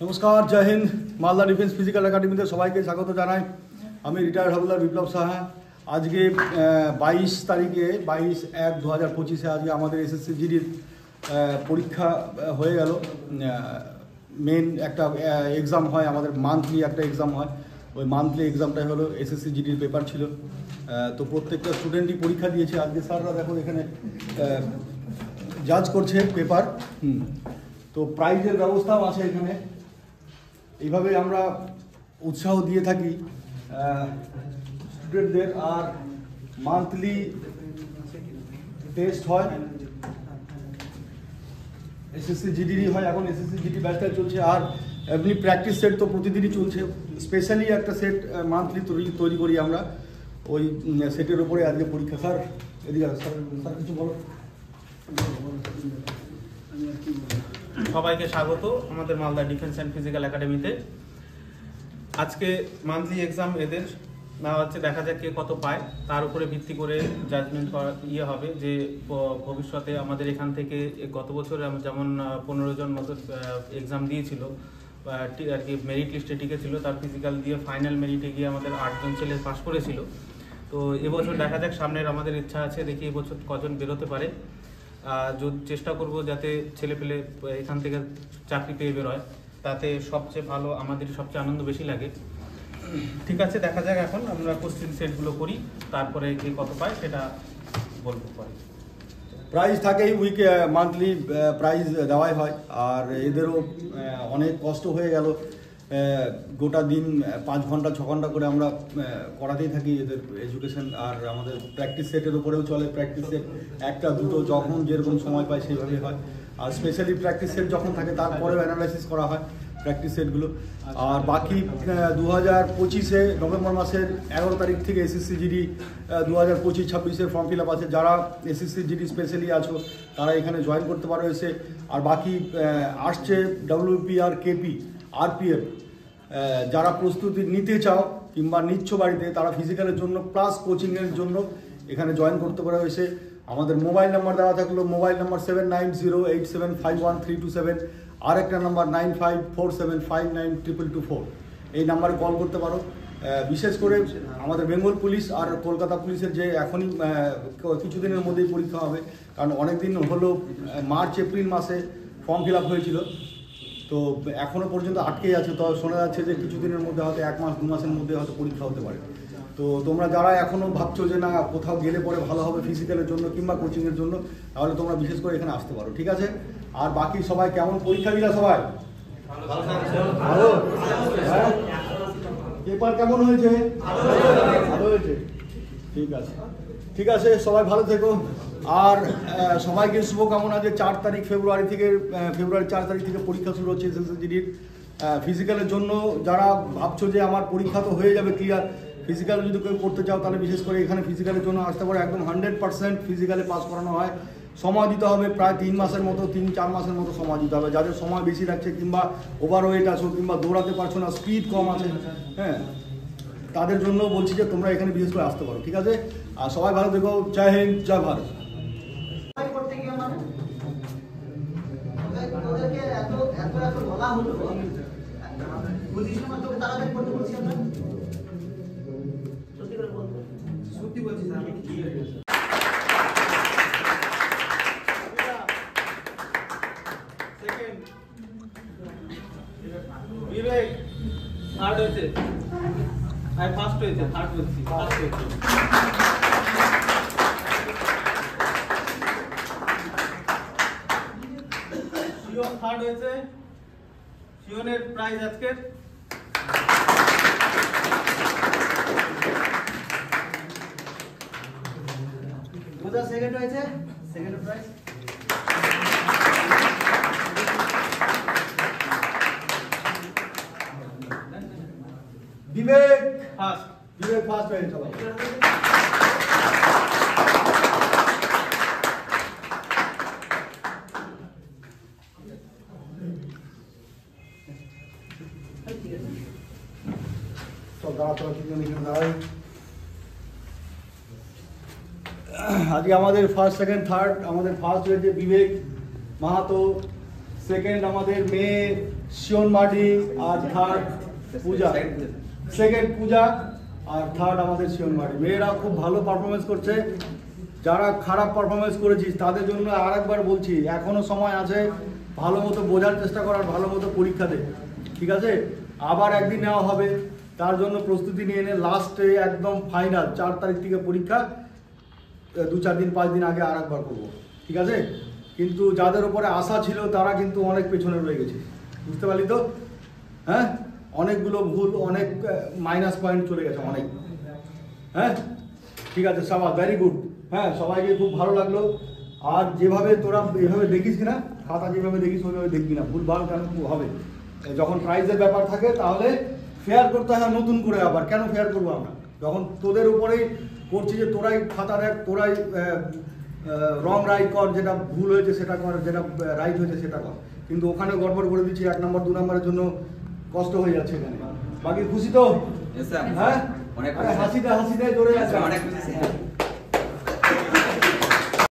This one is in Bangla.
নমস্কার, জয় হিন্দ। মালদা ডিফেন্স ফিজিক্যাল একাডেমিতে সবাইকে স্বাগত জানাই। আমি রিটায়ার্ড হাবিলদার বিপ্লব সাহা। আজকে 22 তারিখে 22/1/2025 আজকে আমাদের এসএসসি জিডির পরীক্ষা হয়ে গেল। মেন একটা এক্সাম হয়, আমাদের মান্থলি একটা এক্সাম হয়। ওই মান্থলি এক্সামটাই হলো এসএসসি জিডির পেপার ছিল। তো প্রত্যেকটা স্টুডেন্টই পরীক্ষা দিয়েছে। আজকে স্যাররা দেখো এখানে জাজ করছে পেপার। তো প্রাইজের ব্যবস্থাও আছে এখানে। এইভাবে আমরা উৎসাহ দিয়ে থাকি স্টুডেন্টদের। আর মান্থলি টেস্ট হয়, এসএসসি জিডিরই হয়। এখন এসএসসি জিডি ব্যাচটা চলছে। আর এমনি প্র্যাকটিস সেট তো প্রতিদিনই চলছে। স্পেশালি একটা সেট মান্থলি তৈরি করি আমরা। ওই সেটের উপরে আজকে পরীক্ষা। স্যার এদিকে স্যার কিছু বলো। সবাইকে স্বাগত আমাদের মালদা ডিফেন্স অ্যান্ড ফিজিক্যাল একাডেমিতে। আজকে মান্থলি এক্সাম এদের নেওয়া হচ্ছে, দেখা যাক কে কত পায়, তার উপরে ভিত্তি করে জাজমেন্ট করা হবে যে ভবিষ্যতে আমাদের এখান থেকে গত বছর যেমন 15 জন মতো এক্সাম দিয়েছিল আর কি, মেরিট লিস্টে টিকেছিল, তার ফিজিক্যাল দিয়ে ফাইনাল মেরিটে গিয়ে আমাদের 8 জন ছেলে পাস করেছিল। তো এবছর দেখা যাক, সামনের আমাদের ইচ্ছা আছে, দেখি এবছর কজন বেরোতে পারে। চেষ্টা করব যাতে ছেলেপেলে এখান থেকে চাকরি পেয়ে বেরোয়, তাতে সবচেয়ে ভালো, আমাদের সবচেয়ে আনন্দ বেশি লাগে। ঠিক আছে, দেখা যাক। এখন আমরা কোশ্চেন সেটগুলো করি, তারপরে কে কত পায় সেটা বলবো পরে। প্রাইজ থাকেই, মান্থলি প্রাইজ দেওয়াই হয়। আর এদেরও অনেক কষ্ট হয়ে গেল। গোটা দিন 5 ঘন্টা 6 ঘন্টা করে আমরা করাতেই থাকি এদের এডুকেশন। আর আমাদের প্র্যাকটিস সেটের উপরেও চলে। প্র্যাকটিস সেট 1টা 2টো যখন যেরকম সময় পায় সেইভাবে হয়। আর স্পেশালি প্র্যাকটিস সেট যখন থাকে তারপরেও অ্যানালাইসিস করা হয় প্র্যাকটিস সেটগুলো। আর বাকি 2025-এ নভেম্বর মাসের 11 তারিখ থেকে এসএসসি জিডি 2025-26-এর ফর্ম ফিল আপ আছে। যারা এসএসসি জিডি স্পেশালি আছো তারা এখানে জয়েন করতে পারো এসে। আর বাকি আসছে ডব্লিউপি আর কেপি আরপিএফ, যারা প্রস্তুতি নিতে চাও কিংবা নিচ্ছ বাড়িতে, তারা ফিজিক্যালের জন্য প্লাস কোচিংয়ের জন্য এখানে জয়েন করতে পারো এসে। আমাদের মোবাইল নাম্বার দেওয়া থাকলো, মোবাইল নাম্বার 7908751327, আর একটা নাম্বার 9547592224। এই নাম্বারে কল করতে পারো। বিশেষ করে আমাদের বেঙ্গল পুলিশ আর কলকাতা পুলিশের যে এখনই কিছুদিনের মধ্যেই পরীক্ষা হবে, কারণ অনেক দিন হলো মার্চ এপ্রিল মাসে ফর্ম ফিল আপ হয়েছিল, তো এখনও পর্যন্ত আটকেই আছে। তো শোনা যাচ্ছে যে কিছুদিনের মধ্যে হয়তো 1 মাস 2 মাসের মধ্যে হয়তো পরীক্ষা হতে পারে। তো তোমরা যারা এখনও ভাবছো যে না কোথাও গেলে পরে ভালো হবে ফিজিক্যালের জন্য কিংবা কোচিংয়ের জন্য, তাহলে তোমরা বিশেষ করে এখানে আসতে পারো। ঠিক আছে। আর বাকি সবাই কেমন পরীক্ষা দিলা? সবাই ভালো? হ্যাঁ, পেপার কেমন হয়েছে? ভালো হয়েছে। ঠিক আছে, ঠিক আছে, সবাই ভালো থেকো। আর সবাইকে শুভকামনা যে 4 তারিখ ফেব্রুয়ারি 4 তারিখ থেকে পরীক্ষা শুরু হচ্ছে এসএসসি জিডির ফিজিক্যালের জন্য। যারা ভাবছো যে আমার পরীক্ষা তো হয়ে যাবে ক্লিয়ার, ফিজিক্যাল যদি কেউ করতে চাও তাহলে বিশেষ করে এখানে ফিজিক্যালের জন্য আসতে পারো। একদম 100% ফিজিক্যালে পাস করানো হয়। সময় দিতে হবে প্রায় 3 মাসের মতো, 3-4 মাসের মতো সময় দিতে হবে। যাদের সময় বেশি লাগছে কিংবা ওভারওয়েট আছো কিংবা দৌড়াতে পারছো না, স্পিড কম আছে, হ্যাঁ, তাদের জন্য বলছি যে তোমরা এখানে বিশেষ করে আসতে পারো। ঠিক আছে। আর সবাই ভালো থেকো। জয় হিন্দ, জয় ভারত। বিবেক থার্ড হয়েছে, আর ফার্স্ট হয়েছে, থার্ড হয়েছে, ফার্স্ট হয়েছে। শিওন থার্ড হয়েছে। শিওনের প্রাইজ আজকে পূজা সেকেন্ড হয়েছে, সেকেন্ড প্রাইজ। বিবেক ফার্স্ট। বিবেক ফার্স্ট হয়েছে। সবাই আজকে আমাদের ফার্স্ট সেকেন্ড থার্ড, আমাদের ফার্স্ট হয়েছে বিবেক মাহাতো, সেকেন্ড আমাদের মেয়ে শিওন মার্ডি, আর থার্ড পূজা। সেকেন্ড পূজা আর থার্ড আমাদের শিওন মার্ডি। মেয়েরা খুব ভালো পারফরমেন্স করছে। যারা খারাপ পারফরমেন্স করেছিস তাদের জন্য আরেকবার বলছি, এখনো সময় আছে, ভালো মতো বোঝার চেষ্টা করার, ভালো মতো পরীক্ষা দে, ঠিক আছে? আবার একদিন নেওয়া হবে, তার জন্য প্রস্তুতি নিয়ে নে। লাস্টে একদম ফাইনাল 4 তারিখ থেকে পরীক্ষা, 2-4 দিন 5 দিন আগে আর একবার করবো, ঠিক আছে? কিন্তু যাদের উপরে আশা ছিল তারা কিন্তু অনেক পেছনে রয়ে গেছে, বুঝতে পারলি তো? হ্যাঁ, অনেকগুলো ভুল, অনেক মাইনাস পয়েন্ট চলে গেছে অনেক। হ্যাঁ, ঠিক আছে, সাবাস, ভেরি গুড। হ্যাঁ, সবাইকে খুব ভালো লাগলো। আর যেভাবে তোরা এভাবে দেখিস না, খাতা যেভাবে দেখিস ওইভাবে দেখবি না, ভুলভাল কেন হবে? যখন প্রাইজের ব্যাপার থাকে তাহলে ফেয়ার করতে হয় নতুন করে। আবার কেন ফেয়ার করবো আমরা? যখন তোদের উপরেই করছি যে তোরাই খাতা দেখ, তোরাই রং রাইট কর, যেটা ভুল হয়েছে সেটা কর, যেটা রাইট হয়েছে সেটা কর। কিন্তু ওখানে গড়বড় করে দিচ্ছি, 1 নম্বর 2 নম্বরের জন্য কষ্ট হয়ে যাচ্ছে এখানে। বাকি খুশি তো? হ্যাঁ, হাসিটা জোরে আছে।